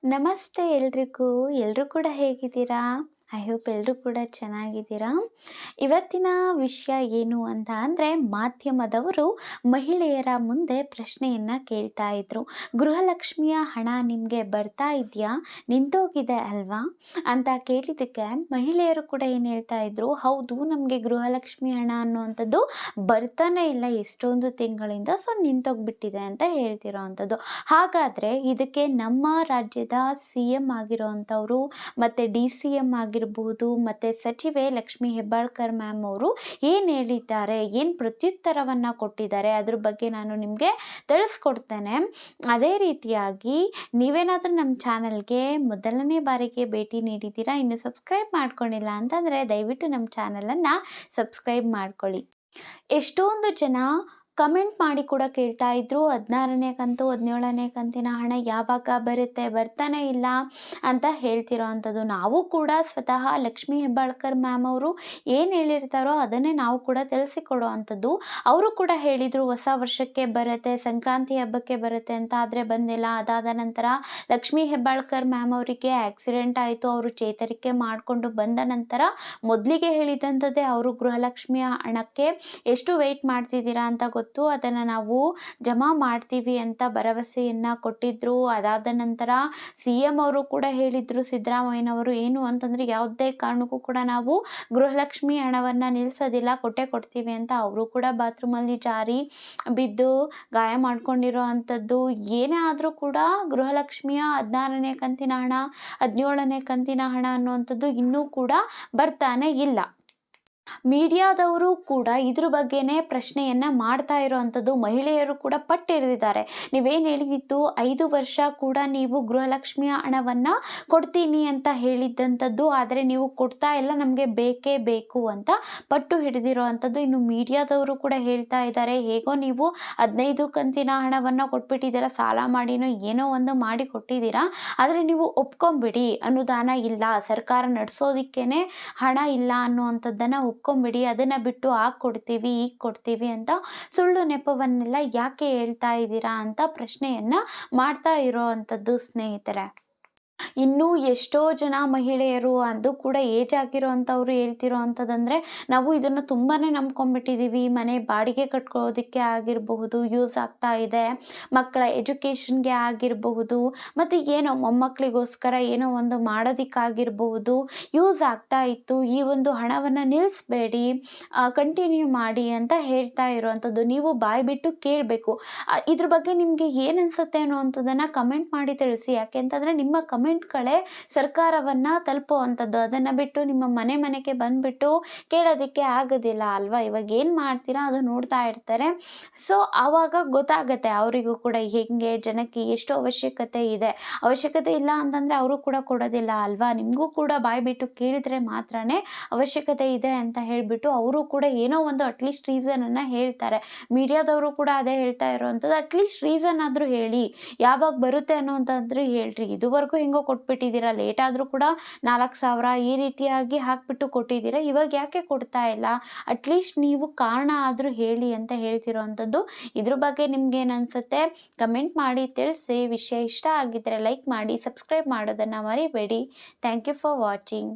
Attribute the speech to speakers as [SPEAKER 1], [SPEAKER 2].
[SPEAKER 1] ನಮಸ್ತೆ ಎಲ್ರಿಗೂ. ಎಲ್ಲರೂ ಕೂಡ ಹೇಗಿದ್ದೀರಾ? ಐ ಹೋಪ್ ಎಲ್ಲರೂ ಕೂಡ ಚೆನ್ನಾಗಿದ್ದೀರಾ. ಇವತ್ತಿನ ವಿಷಯ ಏನು ಅಂತ ಅಂದರೆ, ಮಾಧ್ಯಮದವರು ಮಹಿಳೆಯರ ಮುಂದೆ ಪ್ರಶ್ನೆಯನ್ನು ಕೇಳ್ತಾ ಇದ್ರು. ಗೃಹಲಕ್ಷ್ಮಿಯ ಹಣ ನಿಮಗೆ ಬರ್ತಾ ಇದೆಯಾ, ನಿಂತೋಗಿದೆ ಅಲ್ವಾ ಅಂತ ಕೇಳಿದ್ದಕ್ಕೆ ಮಹಿಳೆಯರು ಕೂಡ ಏನು ಹೇಳ್ತಾ ಇದ್ರು, ಹೌದು ನಮಗೆ ಗೃಹಲಕ್ಷ್ಮಿ ಹಣ ಅನ್ನುವಂಥದ್ದು ಬರ್ತಾನೆ ಇಲ್ಲ ಎಷ್ಟೊಂದು ತಿಂಗಳಿಂದ, ಸೊ ನಿಂತೋಗ್ಬಿಟ್ಟಿದೆ ಅಂತ ಹೇಳ್ತಿರೋ ಅಂಥದ್ದು. ಹಾಗಾದರೆ ಇದಕ್ಕೆ ನಮ್ಮ ರಾಜ್ಯದ ಸಿ ಎಂ ಆಗಿರೋವಂಥವ್ರು ಮತ್ತು DCM ಆಗಿರಬಹುದು ಮತ್ತು ಸಚಿವೆ ಲಕ್ಷ್ಮೀ ಹೆಬ್ಬಾಳ್ಕರ್ ಮ್ಯಾಮ್ ಅವರು ಏನು ಹೇಳಿದ್ದಾರೆ, ಏನು ಪ್ರತ್ಯುತ್ತರವನ್ನು ಕೊಟ್ಟಿದ್ದಾರೆ, ಅದ್ರ ಬಗ್ಗೆ ನಾನು ನಿಮಗೆ ತಿಳಿಸ್ಕೊಡ್ತೇನೆ. ಅದೇ ರೀತಿಯಾಗಿ ನೀವೇನಾದರೂ ನಮ್ಮ ಚಾನಲ್ಗೆ ಮೊದಲನೇ ಬಾರಿಗೆ ಭೇಟಿ ನೀಡಿದ್ದೀರಾ, ಇನ್ನು ಸಬ್ಸ್ಕ್ರೈಬ್ ಮಾಡ್ಕೊಂಡಿಲ್ಲ ಅಂತಂದರೆ ದಯವಿಟ್ಟು ನಮ್ಮ ಚಾನಲನ್ನು ಸಬ್ಸ್ಕ್ರೈಬ್ ಮಾಡ್ಕೊಳ್ಳಿ. ಎಷ್ಟೊಂದು ಜನ ಕಮೆಂಟ್ ಮಾಡಿ ಕೂಡ ಕೇಳ್ತಾ ಇದ್ರು, 16ನೇ ಕಂತು 17ನೇ ಕಂತಿನ ಹಣ ಯಾವಾಗ ಬರುತ್ತೆ, ಬರ್ತಾನೆ ಇಲ್ಲ ಅಂತ ಹೇಳ್ತಿರೋ ಅಂಥದ್ದು. ನಾವು ಕೂಡ ಸ್ವತಃ ಲಕ್ಷ್ಮೀ ಹೆಬ್ಬಾಳ್ಕರ್ ಮ್ಯಾಮ್ ಅವರು ಏನು ಹೇಳಿರ್ತಾರೋ ಅದನ್ನೇ ನಾವು ಕೂಡ ತಿಳಿಸಿಕೊಡೋ ಅಂಥದ್ದು. ಅವರು ಕೂಡ ಹೇಳಿದರು ಹೊಸ ವರ್ಷಕ್ಕೆ ಬರುತ್ತೆ, ಸಂಕ್ರಾಂತಿ ಹಬ್ಬಕ್ಕೆ ಬರುತ್ತೆ ಅಂತ, ಆದರೆ ಬಂದಿಲ್ಲ. ಅದಾದ ನಂತರ ಲಕ್ಷ್ಮೀ ಹೆಬ್ಬಾಳ್ಕರ್ ಮ್ಯಾಮ್ ಅವರಿಗೆ ಆಕ್ಸಿಡೆಂಟ್ ಆಯಿತು. ಅವರು ಚೇತರಿಕೆ ಮಾಡಿಕೊಂಡು ಬಂದ ನಂತರ ಮೊದಲಿಗೆ ಹೇಳಿದಂಥದ್ದೇ, ಅವರು ಗೃಹಲಕ್ಷ್ಮಿಯ ಹಣಕ್ಕೆ ಎಷ್ಟು ವೆಯ್ಟ್ ಮಾಡ್ತಿದ್ದೀರಾ ಅಂತ ಗೊತ್ತು, ಅದನ್ನು ನಾವು ಜಮಾ ಮಾಡ್ತೀವಿ ಅಂತ ಭರವಸೆಯನ್ನು ಕೊಟ್ಟಿದ್ದರು. ಅದಾದ ನಂತರ CM ಅವರು ಕೂಡ ಹೇಳಿದರು, ಸಿದ್ದರಾಮಯ್ಯನವರು, ಏನು ಅಂತಂದರೆ ಯಾವುದೇ ಕಾರಣಕ್ಕೂ ಕೂಡ ನಾವು ಗೃಹಲಕ್ಷ್ಮಿ ಹಣವನ್ನು ನಿಲ್ಲಿಸೋದಿಲ್ಲ, ಕೊಡ್ತೀವಿ ಅಂತ. ಅವರು ಕೂಡ ಬಾತ್ರೂಮಲ್ಲಿ ಜಾರಿ ಬಿದ್ದು ಗಾಯ ಮಾಡ್ಕೊಂಡಿರೋ ಅಂಥದ್ದು. ಏನೇ ಆದರೂ ಕೂಡ ಗೃಹಲಕ್ಷ್ಮಿಯ 16ನೇ ಕಂತಿನ ಹಣ 17ನೇ ಕಂತಿನ ಹಣ ಅನ್ನುವಂಥದ್ದು ಇನ್ನೂ ಕೂಡ ಬರ್ತಾನೆ ಇಲ್ಲ. ಮೀಡಿಯಾದವರು ಕೂಡ ಇದ್ರ ಬಗ್ಗೆನೇ ಪ್ರಶ್ನೆಯನ್ನು ಮಾಡ್ತಾ ಇರೋವಂಥದ್ದು. ಮಹಿಳೆಯರು ಕೂಡ ಪಟ್ಟು ಹಿಡಿದಿದ್ದಾರೆ. ನೀವೇನು ಹೇಳಿದ್ದು 5 ವರ್ಷ ಕೂಡ ನೀವು ಗೃಹಲಕ್ಷ್ಮಿಯ ಹಣವನ್ನು ಕೊಡ್ತೀನಿ ಅಂತ ಹೇಳಿದ್ದಂಥದ್ದು, ಆದರೆ ನೀವು ಕೊಡ್ತಾ ಇಲ್ಲ, ನಮಗೆ ಬೇಕೇ ಬೇಕು ಅಂತ ಪಟ್ಟು ಹಿಡಿದಿರೋ ಅಂಥದ್ದು. ಇನ್ನು ಮೀಡಿಯಾದವರು ಕೂಡ ಹೇಳ್ತಾ ಇದ್ದಾರೆ, ಹೇಗೋ ನೀವು 15 ಕಂತಿನ ಹಣವನ್ನು ಕೊಟ್ಬಿಟ್ಟಿದ್ದೀರಾ, ಸಾಲ ಮಾಡಿನೋ ಏನೋ ಒಂದು ಮಾಡಿ ಕೊಟ್ಟಿದ್ದೀರಾ, ಆದರೆ ನೀವು ಒಪ್ಕೊಂಬಿಡಿ, ಅನುದಾನ ಇಲ್ಲ, ಸರ್ಕಾರ ನಡೆಸೋದಕ್ಕೇ ಹಣ ಇಲ್ಲ ಅನ್ನುವಂಥದ್ದನ್ನು ಒಪ್ಕೊಂಬಿಡಿ, ಅದನ್ನು ಬಿಟ್ಟು ಕೊಡ್ತೀವಿ ಈಗ ಕೊಡ್ತೀವಿ ಅಂತ ಸುಳ್ಳು ನೆಪವನ್ನೆಲ್ಲ ಯಾಕೆ ಹೇಳ್ತಾ ಇದ್ದೀರಾ ಅಂತ ಪ್ರಶ್ನೆಯನ್ನು ಮಾಡ್ತಾ ಇರೋ ಅಂಥದ್ದು ಸ್ನೇಹಿತರೆ. ಇನ್ನೂ ಎಷ್ಟೋ ಜನ ಮಹಿಳೆಯರು, ಅದು ಕೂಡ ಏಜ್ ಆಗಿರೋ ಅಂಥವ್ರು ಹೇಳ್ತಿರೋ ಅಂಥದ್ದಂದರೆ, ನಾವು ಇದನ್ನು ತುಂಬಾ ನಂಬ್ಕೊಂಡ್ಬಿಟ್ಟಿದ್ದೀವಿ, ಮನೆ ಬಾಡಿಗೆ ಕಟ್ಕೊಳ್ಳೋದಕ್ಕೆ ಆಗಿರಬಹುದು, ಯೂಸ್ ಆಗ್ತಾ ಇದೆ, ಮಕ್ಕಳ ಎಜುಕೇಷನ್ಗೆ ಆಗಿರಬಹುದು, ಮತ್ತು ಏನೋ ಮೊಮ್ಮಕ್ಕಳಿಗೋಸ್ಕರ ಏನೋ ಒಂದು ಮಾಡೋದಕ್ಕಾಗಿರಬಹುದು ಯೂಸ್ ಆಗ್ತಾ ಇತ್ತು, ಈ ಒಂದು ಹಣವನ್ನು ನಿಲ್ಲಿಸಬೇಡಿ, ಕಂಟಿನ್ಯೂ ಮಾಡಿ ಅಂತ ಹೇಳ್ತಾ ಇರೋವಂಥದ್ದು. ನೀವು ಬಾಯಿ ಬಿಟ್ಟು ಕೇಳಬೇಕು. ಇದ್ರ ಬಗ್ಗೆ ನಿಮಗೆ ಏನು ಅನಿಸುತ್ತೆ ಅನ್ನೋವಂಥದ್ದನ್ನು ಕಮೆಂಟ್ ಮಾಡಿ ತಿಳಿಸಿ. ಯಾಕೆಂತಂದರೆ ನಿಮ್ಮ ಕಮೆಂಟ್ಗಳೇ ಸರ್ಕಾರವನ್ನು ತಲುಪುವಂಥದ್ದು. ಅದನ್ನು ಬಿಟ್ಟು ನಿಮ್ಮ ಮನೆಗೆ ಬಂದುಬಿಟ್ಟು ಕೇಳೋದಕ್ಕೆ ಆಗೋದಿಲ್ಲ ಅಲ್ವಾ. ಇವಾಗ ಏನು ಮಾಡ್ತೀರಾ ಅದು ನೋಡ್ತಾ ಇರ್ತಾರೆ. ಸೊ ಆವಾಗ ಗೊತ್ತಾಗುತ್ತೆ ಅವರಿಗೂ ಕೂಡ ಹೇಗೆ ಜನಕ್ಕೆ ಎಷ್ಟು ಅವಶ್ಯಕತೆ ಇದೆ. ಅವಶ್ಯಕತೆ ಇಲ್ಲ ಅಂತಂದರೆ ಅವರು ಕೂಡ ಕೊಡೋದಿಲ್ಲ ಅಲ್ವಾ. ನಿಮಗೂ ಕೂಡ ಬಾಯಿ ಬಿಟ್ಟು ಕೇಳಿದ್ರೆ ಮಾತ್ರನೇ ಅವಶ್ಯಕತೆ ಇದೆ ಅಂತ ಹೇಳಿಬಿಟ್ಟು ಅವರು ಕೂಡ ಏನೋ ಒಂದು ಅಟ್ಲೀಸ್ಟ್ ರೀಸನನ್ನು ಹೇಳ್ತಾರೆ. ಮೀಡಿಯಾದವರು ಕೂಡ ಅದೇ ಹೇಳ್ತಾ ಇರೋವಂಥದ್ದು, ಅಟ್ಲೀಸ್ಟ್ ರೀಸನ್ ಆದರೂ ಹೇಳಿ, ಯಾವಾಗ ಬರುತ್ತೆ ಅನ್ನೋಂಥದ್ದು ಹೇಳ್ರಿ. ಇದುವರೆಗೂ ಹೆಂಗೋ ಕೊಟ್ಬಿಟ್ಟಿದ್ದೀರಾ, ಲೇಟ್ ಆದರೂ ಕೂಡ 4,000 ಈ ರೀತಿಯಾಗಿ ಹಾಕ್ಬಿಟ್ಟು ಕೊಟ್ಟಿದ್ದೀರಾ, ಇವಾಗ ಯಾಕೆ ಕೊಡ್ತಾ ಇಲ್ಲ, ಅಟ್ಲೀಸ್ಟ್ ನೀವು ಕಾರಣ ಆದರೂ ಹೇಳಿ ಅಂತ ಹೇಳ್ತಿರೋ ಅಂಥದ್ದು. ಇದ್ರ ಬಗ್ಗೆ ನಿಮ್ಗೇನು ಅನಿಸುತ್ತೆ ಕಮೆಂಟ್ ಮಾಡಿ ತಿಳಿಸಿ. ವಿಷಯ ಇಷ್ಟ ಆಗಿದ್ದರೆ ಲೈಕ್ ಮಾಡಿ, ಸಬ್ಸ್ಕ್ರೈಬ್ ಮಾಡೋದನ್ನು ಮರಿಬೇಡಿ. Thank you for watching.